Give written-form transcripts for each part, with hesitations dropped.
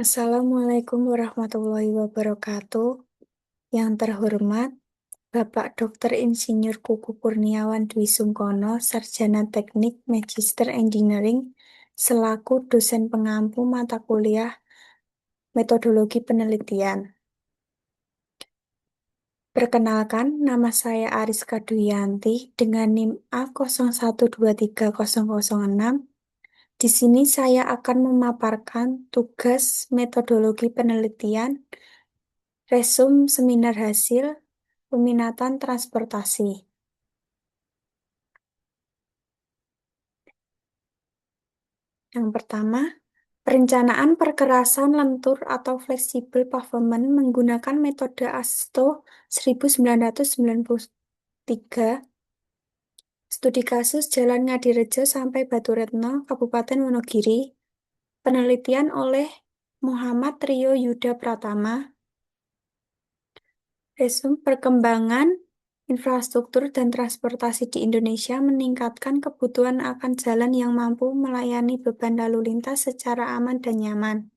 Assalamualaikum warahmatullahi wabarakatuh. Yang terhormat, Bapak Dr. Insinyur Kuku Kurniawan Dwi Sungkono, Sarjana Teknik Magister Engineering, selaku dosen pengampu mata kuliah Metodologi Penelitian. Perkenalkan, nama saya Ariska Duyanti dengan NIM A01230006. Di sini saya akan memaparkan tugas metodologi penelitian, resum seminar hasil, peminatan transportasi. Yang pertama, perencanaan perkerasan lentur atau fleksibel pavement menggunakan metode ASTO 1993, studi kasus Jalan Ngadirejo sampai Baturetno, Kabupaten Wonogiri, penelitian oleh Muhammad Rio Yuda Pratama, resum perkembangan infrastruktur dan transportasi di Indonesia meningkatkan kebutuhan akan jalan yang mampu melayani beban lalu lintas secara aman dan nyaman.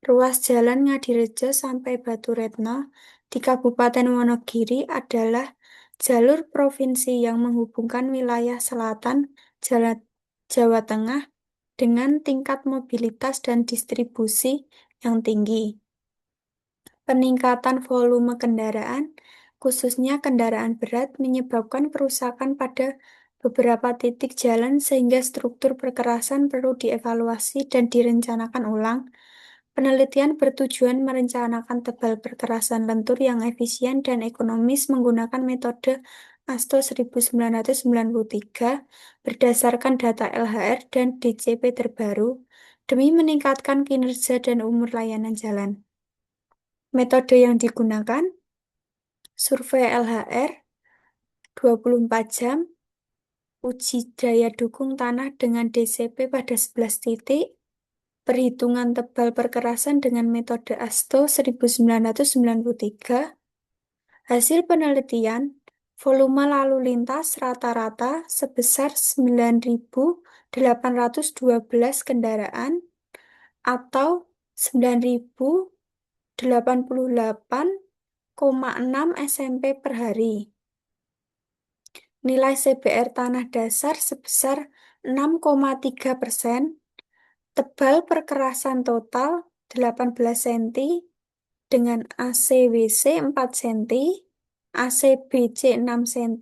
Ruas Jalan Ngadirejo sampai Baturetno di Kabupaten Wonogiri adalah jalur provinsi yang menghubungkan wilayah selatan Jawa Tengah dengan tingkat mobilitas dan distribusi yang tinggi. Peningkatan volume kendaraan, khususnya kendaraan berat, menyebabkan kerusakan pada beberapa titik jalan sehingga struktur perkerasan perlu dievaluasi dan direncanakan ulang. Penelitian bertujuan merencanakan tebal perkerasan lentur yang efisien dan ekonomis menggunakan metode ASTO 1993 berdasarkan data LHR dan DCP terbaru demi meningkatkan kinerja dan umur layanan jalan. Metode yang digunakan, survei LHR 24 jam, uji daya dukung tanah dengan DCP pada 11 titik, perhitungan tebal perkerasan dengan metode ASTO 1993, hasil penelitian, volume lalu lintas rata-rata sebesar 9.812 kendaraan atau 9.088,6 SMP per hari. Nilai CBR tanah dasar sebesar 6,3%, tebal perkerasan total 18 cm dengan ACWC 4 cm, ACBC 6 cm,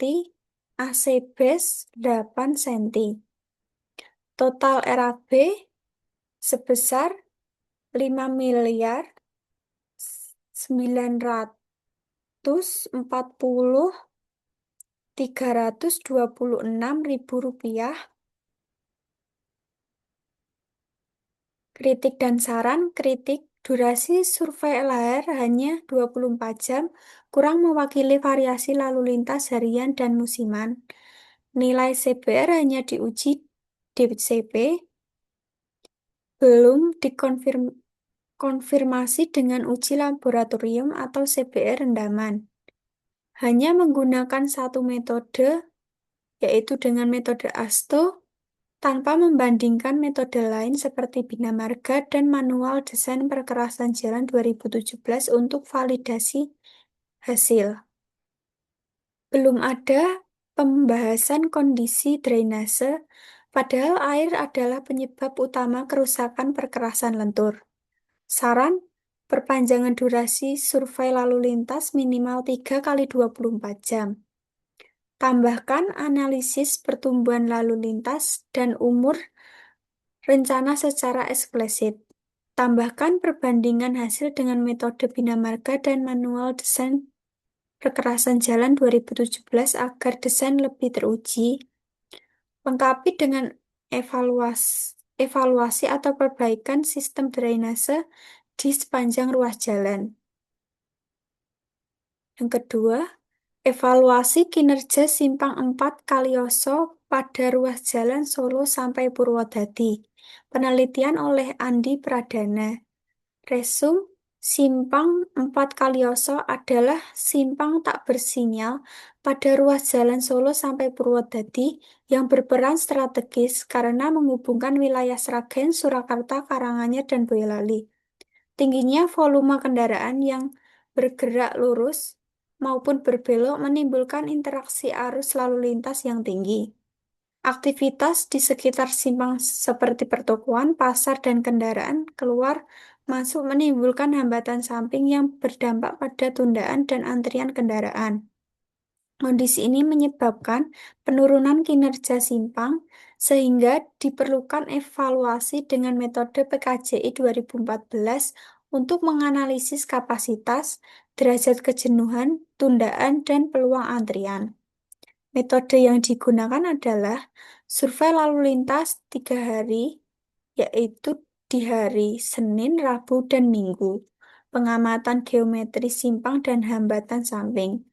ACBES 8 cm. Total RAB sebesar 5 miliar 940.326.000 rupiah. Kritik dan saran, kritik durasi survei LHR hanya 24 jam, kurang mewakili variasi lalu lintas harian dan musiman. Nilai CBR hanya diuji DCP, belum dikonfirmasi dengan uji laboratorium atau CBR rendaman. Hanya menggunakan satu metode, yaitu dengan metode ASTO, tanpa membandingkan metode lain seperti Bina Marga dan Manual Desain Perkerasan Jalan 2017 untuk validasi hasil. Belum ada pembahasan kondisi drainase, padahal air adalah penyebab utama kerusakan perkerasan lentur. Saran, perpanjangan durasi survei lalu lintas minimal 3 kali 24 jam. Tambahkan analisis pertumbuhan lalu lintas dan umur rencana secara eksplisit. Tambahkan perbandingan hasil dengan metode Bina Marga dan Manual Desain Perkerasan Jalan 2017 agar desain lebih teruji. Lengkapi dengan evaluasi atau perbaikan sistem drainase di sepanjang ruas jalan. Yang kedua, evaluasi kinerja Simpang 4 Kalioso pada ruas jalan Solo sampai Purwodadi. Penelitian oleh Andi Pradana. Resum, Simpang 4 Kalioso adalah simpang tak bersinyal pada ruas jalan Solo sampai Purwodadi yang berperan strategis karena menghubungkan wilayah Sragen, Surakarta, Karanganyar, dan Boyolali. Tingginya volume kendaraan yang bergerak lurus maupun berbelok menimbulkan interaksi arus lalu lintas yang tinggi. Aktivitas di sekitar simpang seperti pertokoan, pasar, dan kendaraan keluar masuk menimbulkan hambatan samping yang berdampak pada tundaan dan antrian kendaraan. Kondisi ini menyebabkan penurunan kinerja simpang, sehingga diperlukan evaluasi dengan metode PKJI 2014 untuk menganalisis kapasitas, derajat kejenuhan, tundaan, dan peluang antrian. Metode yang digunakan adalah survei lalu lintas 3 hari, yaitu di hari Senin, Rabu, dan Minggu, pengamatan geometri simpang dan hambatan samping,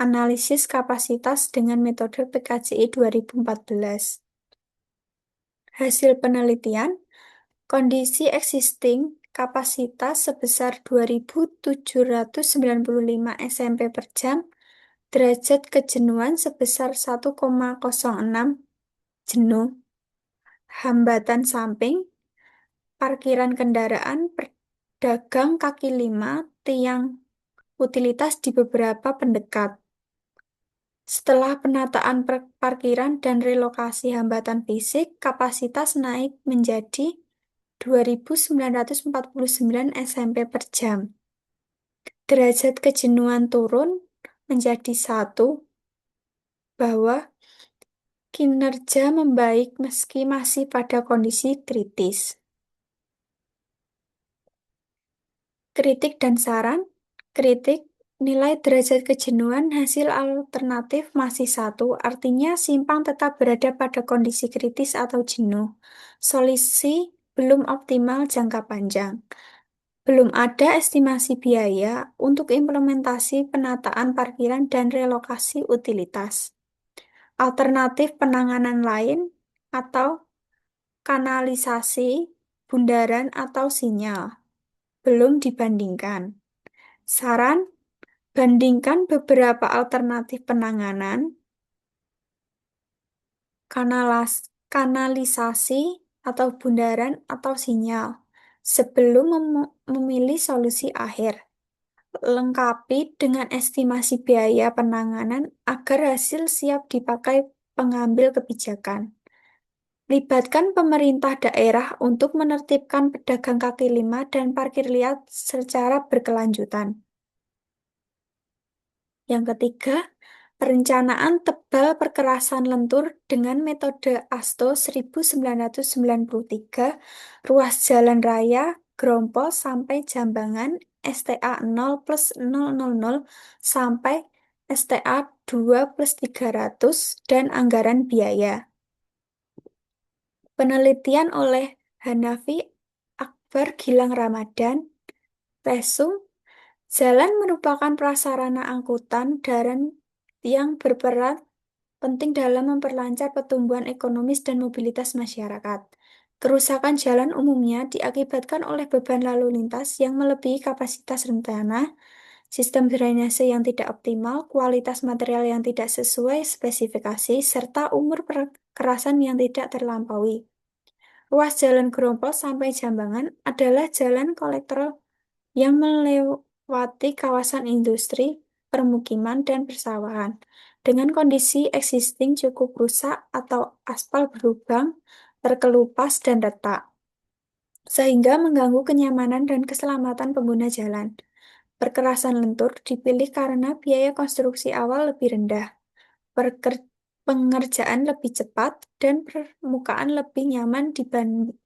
analisis kapasitas dengan metode PKJI 2014. Hasil penelitian, kondisi existing kapasitas sebesar 2.795 SMP per jam, derajat kejenuhan sebesar 1,06 jenuh, hambatan samping, parkiran kendaraan, pedagang kaki lima, tiang utilitas di beberapa pendekat. Setelah penataan parkiran dan relokasi hambatan fisik, kapasitas naik menjadi 2.949 SMP per jam. Derajat kejenuhan turun menjadi 1, bahwa kinerja membaik meski masih pada kondisi kritis. Kritik dan saran. Kritik, nilai derajat kejenuhan hasil alternatif masih 1, artinya simpang tetap berada pada kondisi kritis atau jenuh. Solusi belum optimal jangka panjang. Belum ada estimasi biaya untuk implementasi penataan parkiran dan relokasi utilitas. Alternatif penanganan lain atau kanalisasi, bundaran, atau sinyal belum dibandingkan. Saran, bandingkan beberapa alternatif penanganan, kanalisasi, atau bundaran, atau sinyal sebelum memilih solusi akhir. Lengkapi dengan estimasi biaya penanganan agar hasil siap dipakai pengambil kebijakan. Libatkan pemerintah daerah untuk menertibkan pedagang kaki lima dan parkir liar secara berkelanjutan. Yang ketiga, perencanaan tebal perkerasan lentur dengan metode ASTO 1993, ruas jalan raya, Grompol sampai Jambangan, STA 0+000 sampai STA 2+300, dan anggaran biaya. Penelitian oleh Hanafi Akbar Gilang Ramadan, Pesum, jalan merupakan prasarana angkutan darat yang berperan penting dalam memperlancar pertumbuhan ekonomis dan mobilitas masyarakat. Kerusakan jalan umumnya diakibatkan oleh beban lalu lintas yang melebihi kapasitas rencana, sistem drainase yang tidak optimal, kualitas material yang tidak sesuai spesifikasi, serta umur perkerasan yang tidak terlampaui. Ruas jalan Grompol sampai Jambangan adalah jalan kolektor yang melewati kawasan industri, permukiman, dan persawahan, dengan kondisi existing cukup rusak atau aspal berlubang, terkelupas, dan retak, sehingga mengganggu kenyamanan dan keselamatan pengguna jalan. Perkerasan lentur dipilih karena biaya konstruksi awal lebih rendah, pengerjaan lebih cepat, dan permukaan lebih nyaman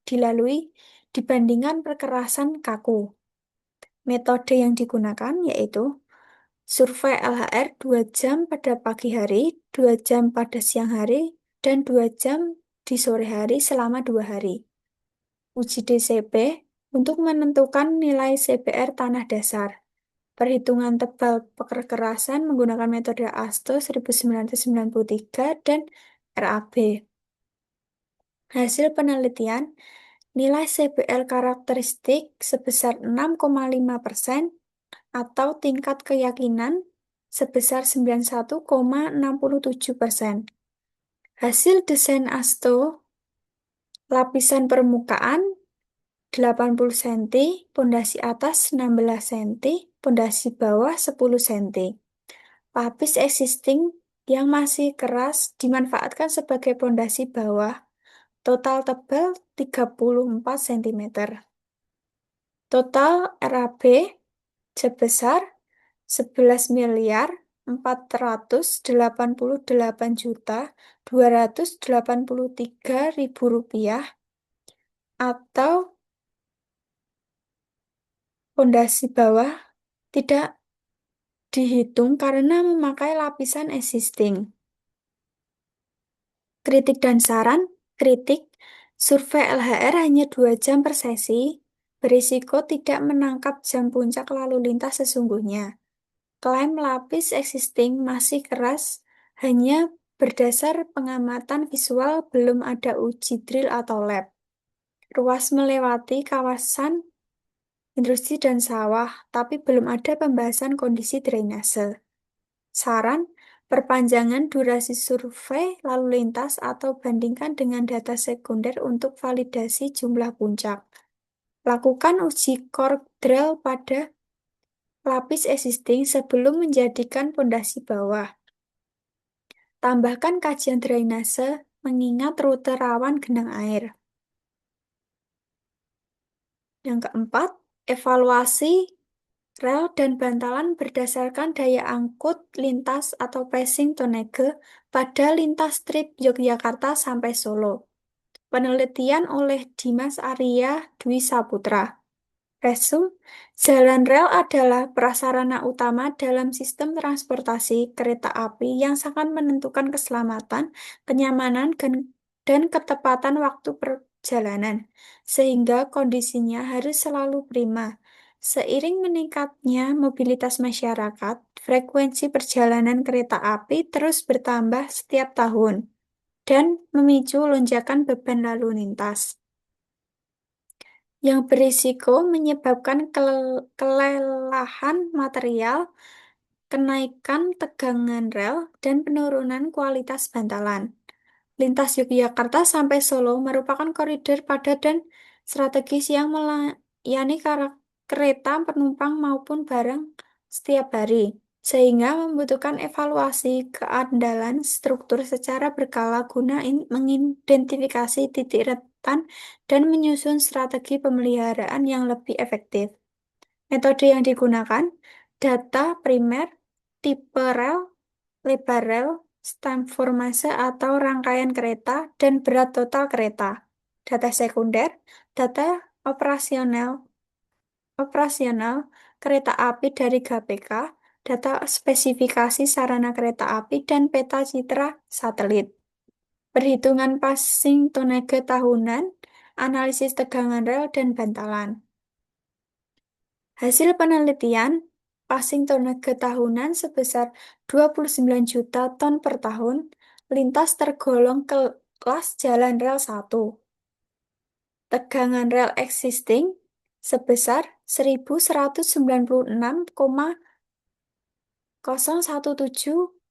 dilalui dibandingkan perkerasan kaku. Metode yang digunakan yaitu survei LHR 2 jam pada pagi hari, 2 jam pada siang hari, dan 2 jam di sore hari selama 2 hari. Uji DCP untuk menentukan nilai CBR tanah dasar. Perhitungan tebal perkerasan menggunakan metode ASTO 1993 dan RAB. Hasil penelitian, nilai CBR karakteristik sebesar 6,5% atau tingkat keyakinan sebesar 91,67%. Hasil desain ASTO, lapisan permukaan 80 cm, pondasi atas 16 cm, pondasi bawah 10 cm. Lapis existing yang masih keras dimanfaatkan sebagai pondasi bawah. Total tebal 34 cm. Total RAB sebesar 11.488.283.000 rupiah atau pondasi bawah tidak dihitung karena memakai lapisan existing. Kritik dan saran, kritik, survei LHR hanya 2 jam per sesi, berisiko tidak menangkap jam puncak lalu lintas sesungguhnya. Klaim lapis existing masih keras, hanya berdasar pengamatan visual, belum ada uji drill atau lab. Ruas melewati kawasan industri dan sawah, tapi belum ada pembahasan kondisi drainase. Saran, perpanjangan durasi survei lalu lintas atau bandingkan dengan data sekunder untuk validasi jumlah puncak. Lakukan uji core drill pada lapis existing sebelum menjadikan pondasi bawah. Tambahkan kajian drainase mengingat rute rawan genang air. Yang keempat, evaluasi rel dan bantalan berdasarkan daya angkut lintas atau passing tonnage pada lintas trip Yogyakarta sampai Solo. Penelitian oleh Dimas Arya Dwi Saputra. Resume, jalan rel adalah prasarana utama dalam sistem transportasi kereta api yang sangat menentukan keselamatan, kenyamanan, dan ketepatan waktu perjalanan, sehingga kondisinya harus selalu prima. Seiring meningkatnya mobilitas masyarakat, frekuensi perjalanan kereta api terus bertambah setiap tahun dan memicu lonjakan beban lalu lintas yang berisiko menyebabkan kelelahan material, kenaikan tegangan rel, dan penurunan kualitas bantalan. Lintas Yogyakarta sampai Solo merupakan koridor padat dan strategis yang melayani kereta penumpang maupun barang setiap hari, sehingga membutuhkan evaluasi keandalan struktur secara berkala guna mengidentifikasi titik rentan dan menyusun strategi pemeliharaan yang lebih efektif. Metode yang digunakan, data primer, tipe rel, lebar rel, stam formase atau rangkaian kereta, dan berat total kereta. Data sekunder, data operasional kereta api dari GPK, data spesifikasi sarana kereta api, dan peta citra satelit. Perhitungan passing tonnage tahunan, analisis tegangan rel dan bantalan. Hasil penelitian, passing tonnage tahunan sebesar 29 juta ton per tahun, lintas tergolong kelas jalan rel 1. Tegangan rel existing sebesar 1196,017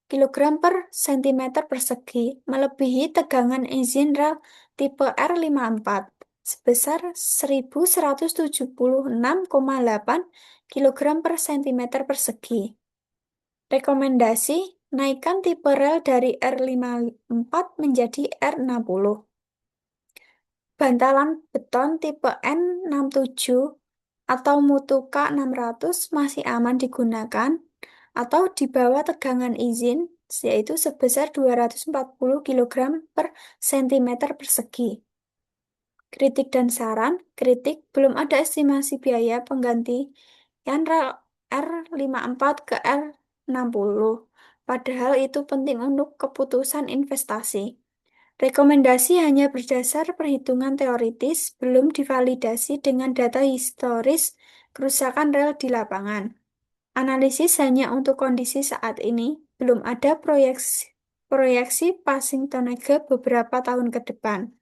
kg per cm persegi, melebihi tegangan izin rel tipe R54 sebesar 1176,8 kg per cm persegi. Rekomendasi, naikkan tipe rel dari R54 menjadi R60. Bantalan beton tipe N67 atau mutu K600 masih aman digunakan atau di bawah tegangan izin, yaitu sebesar 240 kg per cm persegi. Kritik dan saran, kritik, belum ada estimasi biaya penggantian rel R54 ke R60, padahal itu penting untuk keputusan investasi. Rekomendasi hanya berdasar perhitungan teoritis, belum divalidasi dengan data historis kerusakan rel di lapangan. Analisis hanya untuk kondisi saat ini, belum ada proyeksi passing tonnage beberapa tahun ke depan.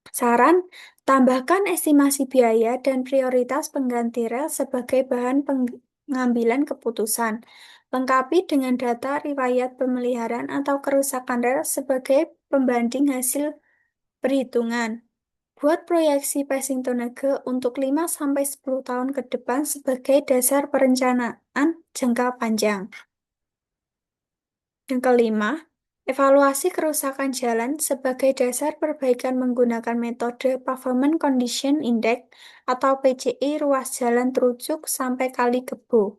Saran, tambahkan estimasi biaya dan prioritas pengganti rel sebagai bahan pengambilan keputusan. Lengkapi dengan data riwayat pemeliharaan atau kerusakan rel sebagai pembanding hasil perhitungan. Buat proyeksi passing tonnage untuk 5-10 tahun ke depan sebagai dasar perencanaan jangka panjang. Yang kelima, evaluasi kerusakan jalan sebagai dasar perbaikan menggunakan metode Pavement Condition Index atau PCI ruas jalan terucuk sampai kali kebo.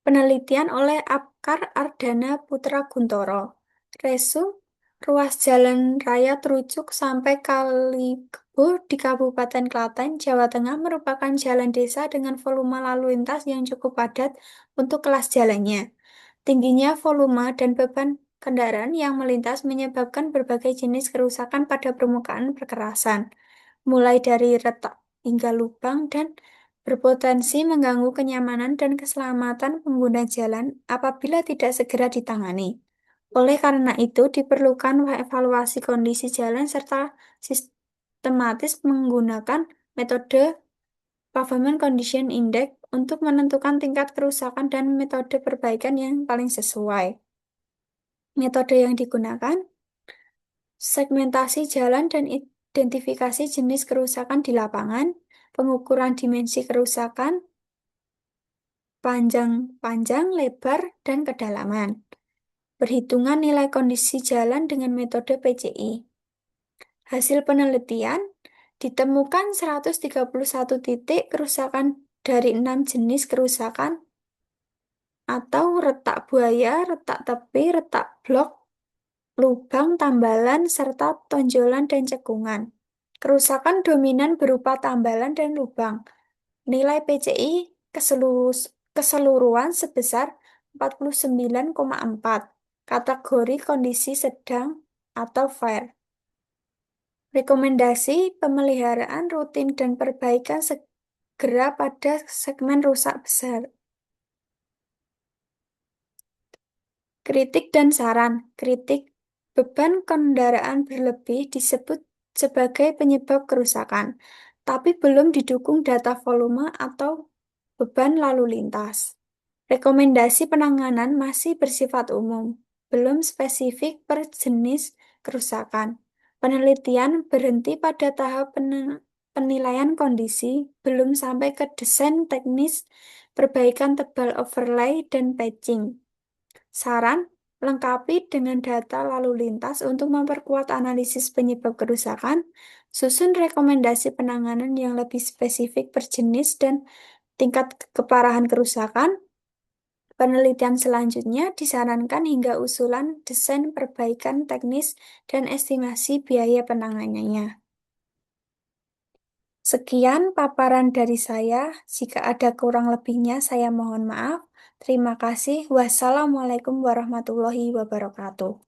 Penelitian oleh Apkar Ardana Putra Guntoro. Resum, ruas jalan raya terucuk sampai kali kebo di Kabupaten Klaten, Jawa Tengah merupakan jalan desa dengan volume lalu lintas yang cukup padat untuk kelas jalannya. Tingginya volume dan beban kendaraan yang melintas menyebabkan berbagai jenis kerusakan pada permukaan perkerasan, mulai dari retak hingga lubang dan berpotensi mengganggu kenyamanan dan keselamatan pengguna jalan apabila tidak segera ditangani. Oleh karena itu, diperlukan evaluasi kondisi jalan serta sistematis menggunakan metode Pavement Condition Index untuk menentukan tingkat kerusakan dan metode perbaikan yang paling sesuai. Metode yang digunakan, segmentasi jalan dan identifikasi jenis kerusakan di lapangan, pengukuran dimensi kerusakan, panjang, lebar, dan kedalaman. Perhitungan nilai kondisi jalan dengan metode PCI. Hasil penelitian, ditemukan 131 titik kerusakan dari 6 jenis kerusakan atau retak buaya, retak tepi, retak blok, lubang, tambalan, serta tonjolan dan cekungan. Kerusakan dominan berupa tambalan dan lubang. Nilai PCI keseluruhan sebesar 49,4. Kategori kondisi sedang atau fair. Rekomendasi pemeliharaan rutin dan perbaikan segera pada segmen rusak besar. Kritik dan saran. Kritik, beban kendaraan berlebih disebut sebagai penyebab kerusakan, tapi belum didukung data volume atau beban lalu lintas. Rekomendasi penanganan masih bersifat umum, belum spesifik per jenis kerusakan. Penelitian berhenti pada tahap penilaian kondisi, belum sampai ke desain teknis, perbaikan tebal overlay, dan patching. Saran, lengkapi dengan data lalu lintas untuk memperkuat analisis penyebab kerusakan, susun rekomendasi penanganan yang lebih spesifik per jenis dan tingkat keparahan kerusakan. Penelitian selanjutnya disarankan hingga usulan desain perbaikan teknis dan estimasi biaya penanganannya. Sekian paparan dari saya. Jika ada kurang lebihnya, saya mohon maaf. Terima kasih. Wassalamualaikum warahmatullahi wabarakatuh.